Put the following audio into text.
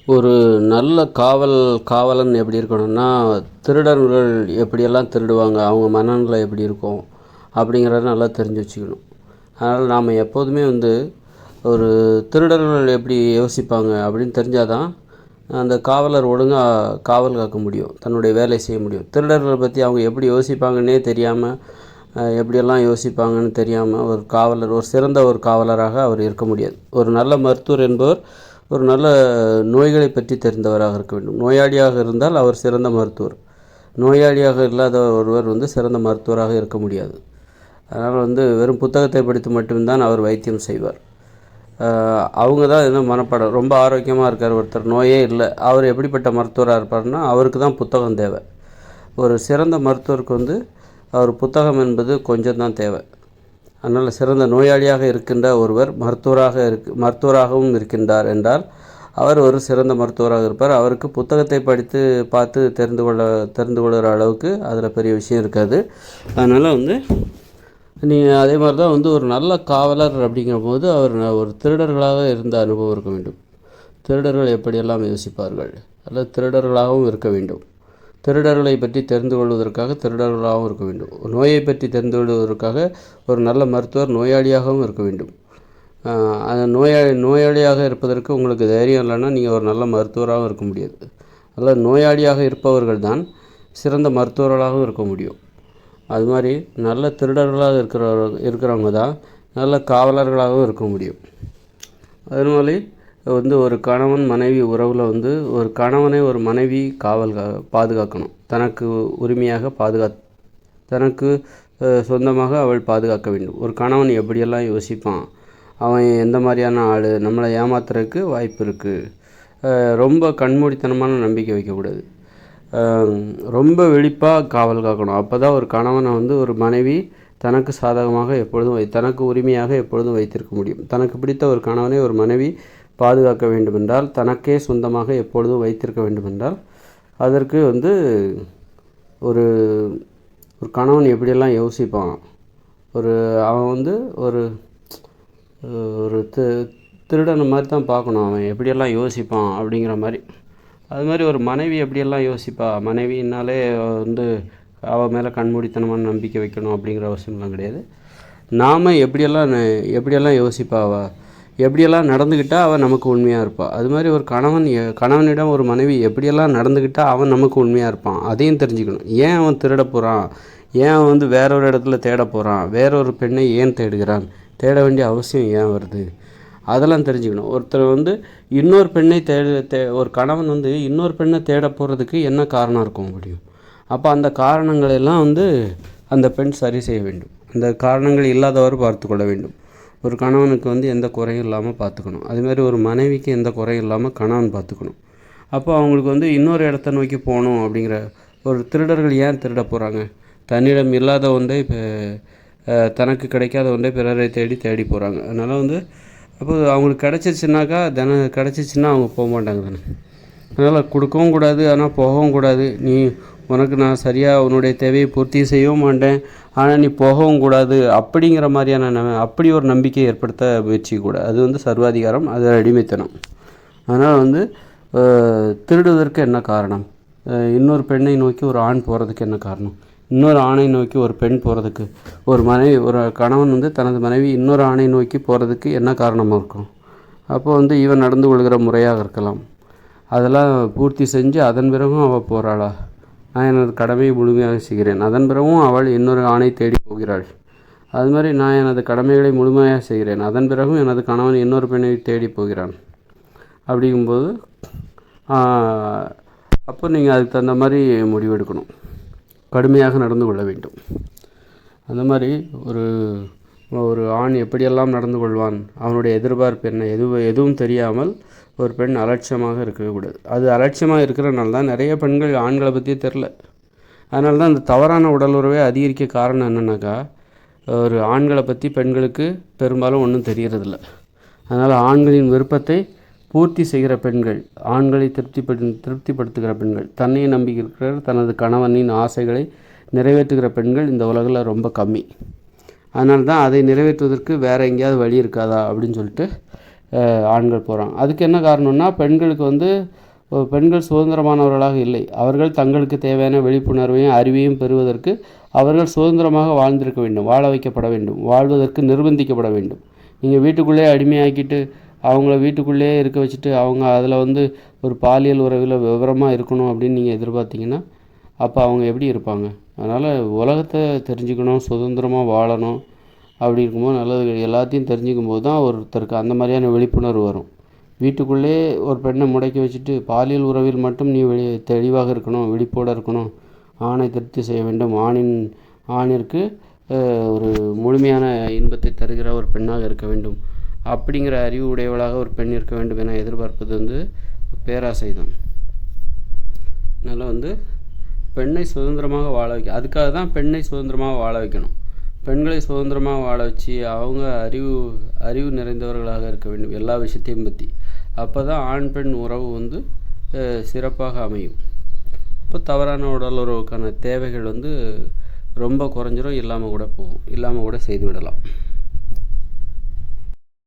ஒரு நல்ல காவலன் எப்படி இருக்கணும்னா, திருடர்கள் எப்படியெல்லாம் திருடுவாங்க, அவங்க மனநிலை எப்படி இருக்கும் அப்படிங்கிறத நல்லா தெரிஞ்சு வச்சுக்கணும். அதனால் நாம் எப்போதுமே ஒரு திருடர்கள் எப்படி யோசிப்பாங்க அப்படின்னு தெரிஞ்சால் தான் அந்த காவலர் ஒழுங்காக காவல் காக்க முடியும், தன்னுடைய வேலை செய்ய முடியும். திருடர்களை பற்றி அவங்க எப்படி யோசிப்பாங்கன்னே தெரியாமல், எப்படியெல்லாம் யோசிப்பாங்கன்னு தெரியாமல் ஒரு சிறந்த ஒரு காவலராக அவர் இருக்க முடியாது. ஒரு நல்ல மருத்துவர் என்பவர் ஒரு நல்ல நோய்களை பற்றி தெரிந்தவராக இருக்க வேண்டும். நோயாளியாக இருந்தால் அவர் சிறந்த மருத்துவர். நோயாளியாக இல்லாத ஒருவர் சிறந்த மருத்துவராக இருக்க முடியாது. அதனால் வெறும் புத்தகத்தை படித்து மட்டும்தான் அவர் வைத்தியம் செய்வார். அவங்க தான் என்ன மனப்பாடம் ரொம்ப ஆரோக்கியமாக இருக்கார் ஒருத்தர், நோயே இல்லை, அவர் எப்படிப்பட்ட மருத்துவராக இருப்பார்னா அவருக்கு தான் புத்தகம் தேவை. ஒரு சிறந்த மருத்துவருக்கு அவர் புத்தகம் என்பது கொஞ்சம் தான் தேவை. அதனால் சிறந்த நோயாளியாக இருக்கின்ற ஒருவர் மருத்துவராகவும் இருக்கின்றார் என்றால் அவர் ஒரு சிறந்த மருத்துவராக இருப்பார். அவருக்கு புத்தகத்தை படித்து பார்த்து தெரிந்து கொள்கிற அளவுக்கு அதில் பெரிய விஷயம் இருக்காது. அதனால் நீங்கள் அதே மாதிரி தான் ஒரு நல்ல காவலர் அப்படிங்கும்போது அவர் ஒரு திருடர்களாக இருந்த அனுபவம் இருக்க வேண்டும். திருடர்கள் எப்படியெல்லாம் யோசிப்பார்கள், அல்லது திருடர்களாகவும் இருக்க வேண்டும். திருடர்களை பற்றி தெரிந்து கொள்வதற்காக திருடர்களாகவும் இருக்க வேண்டும். நோயை பற்றி தெரிந்து கொள்வதற்காக ஒரு நல்ல மருத்துவர் நோயாளியாகவும் இருக்க வேண்டும். அந்த நோயாளியாக இருப்பதற்கு உங்களுக்கு தைரியம் இல்லைன்னா நீங்கள் ஒரு நல்ல மருத்துவராகவும் இருக்க முடியாது. அதில் நோயாளியாக இருப்பவர்கள் தான் சிறந்த மருத்துவர்களாகவும் இருக்க முடியும். அது மாதிரி நல்ல திருடர்களாக இருக்கிறவங்க தான் நல்ல காவலர்களாகவும் இருக்க முடியும். அது மாதிரி ஒரு கணவன் மனைவி உறவில் ஒரு கணவனை ஒரு மனைவி பாதுகாக்கணும். தனக்கு உரிமையாக தனக்கு சொந்தமாக அவள் பாதுகாக்க வேண்டும். ஒரு கணவன் எப்படியெல்லாம் யோசிப்பான், அவன் எந்த மாதிரியான ஆள், நம்மளை ஏமாத்துறதுக்கு வாய்ப்பு இருக்குது. ரொம்ப கண்மூடித்தனமான நம்பிக்கை வைக்கக்கூடாது. ரொம்ப விழிப்பாக காவல் காக்கணும். அப்போ தான் ஒரு கணவனை ஒரு மனைவி தனக்கு சாதகமாக எப்பொழுதும் தனக்கு உரிமையாக எப்பொழுதும் வைத்திருக்க முடியும். தனக்கு பிடித்த ஒரு கணவனை ஒரு மனைவி பாதுகாக்க வேண்டுமென்றால், தனக்கே சொந்தமாக எப்பொழுதும் வைத்திருக்க வேண்டுமென்றால், அதற்கு ஒரு ஒரு கணவன் எப்படியெல்லாம் யோசிப்பான், அவன் ஒரு ஒரு திருடனை மாதிரி தான் பார்க்கணும். அவன் எப்படியெல்லாம் யோசிப்பான் அப்படிங்கிற மாதிரி. அது மாதிரி ஒரு மனைவி எப்படியெல்லாம் யோசிப்பா, மனைவினாலே அவள் மேலே கண்மூடித்தனமான நம்பிக்கை வைக்கணும் அப்படிங்கிற அவசியம்லாம் கிடையாது. நாம் எப்படியெல்லாம் யோசிப்பா, எப்படியெல்லாம் நடந்துக்கிட்டால் அவன் நமக்கு உண்மையாக இருப்பாள். அது மாதிரி ஒரு கணவனிடம் ஒரு மனைவி எப்படியெல்லாம் நடந்துக்கிட்டால் அவன் நமக்கு உண்மையாக இருப்பான், அதையும் தெரிஞ்சுக்கணும். ஏன் அவன் திருட போகிறான், ஏன் அவன் வேறொரு இடத்துல தேட போகிறான், வேறொரு பெண்ணை ஏன் தேடுகிறான், தேட வேண்டிய அவசியம் ஏன் வருது, அதெல்லாம் தெரிஞ்சுக்கணும். ஒருத்தர் இன்னொரு பெண்ணை ஒரு கணவன் இன்னொரு பெண்ணை தேட போகிறதுக்கு என்ன காரணம் இருக்க முடியும். அப்போ அந்த காரணங்களெல்லாம் அந்த பெண் சரி செய்ய வேண்டும். அந்த காரணங்கள் இல்லாதவர் பார்த்து கொள்ள வேண்டும். ஒரு கணவனுக்கு எந்த குறையும் இல்லாமல் பார்த்துக்கணும். அதுமாதிரி ஒரு மனைவிக்கு எந்த குறையும் இல்லாமல் கணவன் பார்த்துக்கணும். அப்போ அவங்களுக்கு இன்னொரு இடத்த நோக்கி போகணும் அப்படிங்கிற ஒரு திருடர்கள் ஏன் திருட போகிறாங்க, தன்னிடம் இல்லாத ஒன்றை தனக்கு கிடைக்காத ஒன்றை பிறரை தேடி போகிறாங்க. அதனால் அப்போ அவங்களுக்கு கிடச்சிச்சின்னாக்கா கிடச்சிச்சின்னா அவங்க போக மாட்டாங்க தானே. அதனால் கொடுக்கவும் கூடாது, ஆனால் போகவும் கூடாது. உனக்கு நான் சரியாக உன்னுடைய தேவையை பூர்த்தி செய்யவும் மாட்டேன், ஆனால் நீ போகவும் கூடாது அப்படிங்கிற மாதிரியான அப்படி ஒரு நம்பிக்கையை ஏற்படுத்த முயற்சி கூட. அது சர்வாதிகாரம், அது அடிமைத்தனம். அதனால் திருடுவதற்கு என்ன காரணம், இன்னொரு பெண்ணை நோக்கி ஒரு ஆண் போகிறதுக்கு என்ன காரணம், இன்னொரு ஆணை நோக்கி ஒரு பெண் போகிறதுக்கு, ஒரு கணவன் தனது மனைவி இன்னொரு ஆணை நோக்கி போகிறதுக்கு என்ன காரணமாக இருக்கும். அப்போ இவன் நடந்து கொள்கிற முறையாக இருக்கலாம். அதெல்லாம் பூர்த்தி செஞ்சு அதன் பிறகும் அவள் போகிறாளா, நான் எனது கடமையை முழுமையாக செய்கிறேன், அதன் பிறகும் அவள் இன்னொரு ஆணை தேடி போகிறாள். அது மாதிரி நான் எனது கடமைகளை முழுமையாக செய்கிறேன், அதன் பிறகும் எனது கணவன் இன்னொரு பெண்ணை தேடி போகிறான். அப்படிங்கும்போது அப்போ நீங்கள் அதுக்கு தகுந்த மாதிரி முடிவெடுக்கணும், கடுமையாக நடந்து கொள்ள வேண்டும். அந்த மாதிரி ஒரு ஆண் எப்படியெல்லாம் நடந்து கொள்வான், அவனுடைய எதிர்பார்ப்பு என்ன, எதுவும் தெரியாமல் ஒரு பெண் அலட்சியமாக இருக்கக்கூடாது. அது அலட்சியமாக இருக்கிறனால தான் நிறைய பெண்கள் ஆண்களை பற்றியே தெரில. அதனால தான் இந்த தவறான உடல் உறவை அதிகரிக்க காரணம் என்னென்னாக்கா, ஒரு ஆண்களை பற்றி பெண்களுக்கு பெரும்பாலும் ஒன்றும் தெரிகிறதில்ல. அதனால் ஆண்களின் விருப்பத்தை பூர்த்தி செய்கிற பெண்கள், ஆண்களை திருப்திப்படுத்துகிற பெண்கள், தன்னையை நம்பிக்கிற தனது கணவனின் ஆசைகளை நிறைவேற்றுகிற பெண்கள் இந்த உலகில் ரொம்ப கம்மி. அதனால தான் அதை நிறைவேற்றுவதற்கு வேறு எங்கேயாவது வழி இருக்காதா அப்படின்னு சொல்லிட்டு ஆண்கள் போகிறாங்க. அதுக்கு என்ன காரணம்னா, பெண்கள் சுதந்திரமானவர்களாக இல்லை. அவர்கள் தங்களுக்கு தேவையான விழிப்புணர்வையும் அறிவையும் பெறுவதற்கு அவர்கள் சுதந்திரமாக வாழ்ந்திருக்க வேண்டும், வாழ வைக்கப்பட வேண்டும், வாழ்வதற்கு நிர்பந்திக்கப்பட வேண்டும். நீங்கள் வீட்டுக்குள்ளே அடிமையாக்கிட்டு அவங்கள வீட்டுக்குள்ளேயே இருக்க வச்சுட்டு அவங்க அதில் ஒரு பாலியல் உறவில் விவரமாக இருக்கணும் அப்படின்னு நீங்கள் எதிர்பார்த்தீங்கன்னா அப்போ அவங்க எப்படி இருப்பாங்க? அதனால் உலகத்தை தெரிஞ்சுக்கணும், சுதந்திரமாக வாழணும். அப்படி இருக்கும்போது நல்லது எல்லாத்தையும் தெரிஞ்சுக்கும் போது தான் ஒருத்தருக்கு அந்த மாதிரியான விழிப்புணர்வு வரும். வீட்டுக்குள்ளே ஒரு பெண்ணை முடக்கி வச்சுட்டு பாலியல் உறவில் மட்டும் நீ தெளிவாக இருக்கணும், விழிப்போடு இருக்கணும், ஆணை திருப்தி செய்ய வேண்டும், ஆணிற்கு ஒரு முழுமையான இன்பத்தை தருகிற ஒரு பெண்ணாக இருக்க வேண்டும், அப்படிங்கிற அறிவு உடையவளாக ஒரு பெண் இருக்க வேண்டும் என எதிர்பார்ப்பது பேராசை தான். அதனால் பெண்ணை சுதந்திரமாக வாழ அதுக்காக தான் பெண்ணை சுதந்திரமாக வாழ வைக்கணும். பெண்களை சுதந்திரமாக வாழ வச்சு அவங்க அறிவு நிறைந்தவர்களாக இருக்க வேண்டும் எல்லா விஷயத்தையும் பற்றி. அப்போ தான் ஆண் பெண் உறவு சிறப்பாக அமையும். அப்போ தவறான உடல் உறவுக்கான தேவைகள் ரொம்ப குறைஞ்சிரும், இல்லாமல் கூட செய்து விடலாம்.